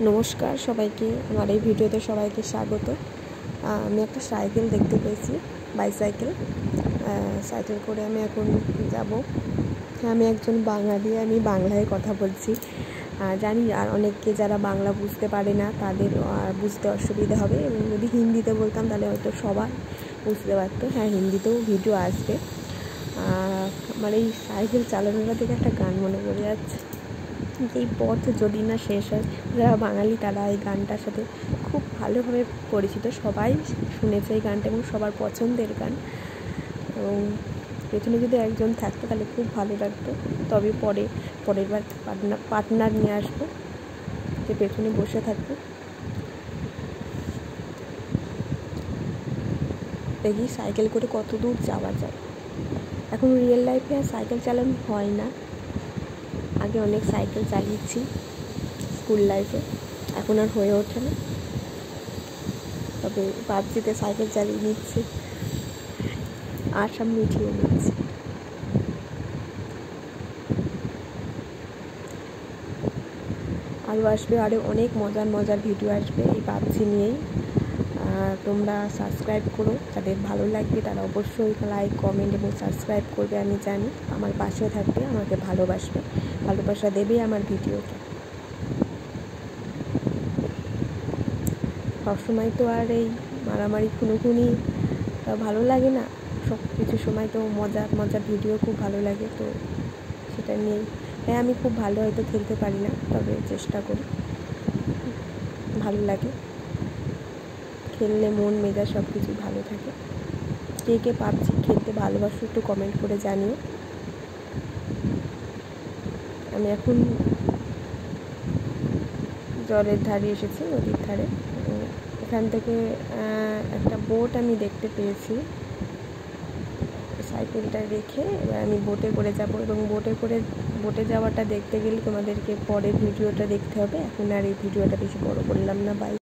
নমস্কার সবাইকে, আমার এই ভিডিওতে সবাইকে স্বাগত। আমি একটা সাইকেল দেখতে পেয়েছি, বাইসাইকেল। সাইকেল করে আমি এখন যাব। আমি একজন বাঙালি, আমি বাংলায় কথা বলছি। জানি আর অনেককে যারা বাংলা বুঝতে পারে না তাদের বুঝতে অসুবিধা হবে, এবং যদি হিন্দিতে বলতাম তাহলে হয়তো সবাই বুঝতে পারতো। হ্যাঁ, হিন্দিতেও ভিডিও আসবে। আমার এই সাইকেল চালানোটা থেকে একটা গান মনে পড়ে যাচ্ছে, এই পথ যদি না শেষ হয়। যারা বাঙালি তারা এই গানটার সাথে খুব ভালোভাবে পরিচিত, সবাই শুনেছে এই গানটা এবং সবার পছন্দের গান। এবং পেছনে যদি একজন থাকতো তাহলে খুব ভালো লাগতো, তবে পরের বার পার্টনার নিয়ে আসবো যে পেছনে বসে থাকবো। দেখি সাইকেল করে কত দূর যাওয়া যায়। এখন রিয়েল লাইফে আর সাইকেল চালানো হয় না, আগে অনেক সাইকেল চালিয়েছি স্কুল লাইফে, এখন আর হয়ে ওঠে না। তবে ভাবছিতে সাইকেল চালিয়ে নিচ্ছি আর সামনে উঠিয়ে নিচ্ছি। আরও আসবে, আরও অনেক মজার ভিডিও আসবে এই পাবজি নিয়েই। তোমরা সাবস্ক্রাইব করো, যাদের ভালো লাগবে তারা অবশ্যই লাইক, কমেন্ট এবং সাবস্ক্রাইব করবে। আমি জানি আমার পাশে থাকবে, আমাকে ভালোবাসবে, ভালোবাসা দেবে আমার ভিডিওটা। সবসময় তো আর এই মারামারি খুনোখুনি ভালো লাগে না, সব কিছু সময় তো মজার ভিডিও খুব ভালো লাগে, তো সেটা নিয়েই। হ্যাঁ, আমি খুব ভালো হয়তো খেলতে পারি না, তবে চেষ্টা করি, ভালো লাগে খেললে, মন মেজাজ সব কিছু ভালো থাকে। কে পাবজি খেলতে ভালোবাসো একটু কমেন্ট করে জানিও। আমি এখন জলের ধারে এসেছি, নদীর ধারে। এখান থেকে একটা বোট আমি দেখতে পেয়েছি, সাইকেলটা রেখে এবার আমি বোটে করে যাব, এবং বোটে যাওয়াটা দেখতে গেলে তোমাদেরকে পরের ভিডিওটা দেখতে হবে। এখন আর এই ভিডিওটা বেশি বড় করলাম না, বাই।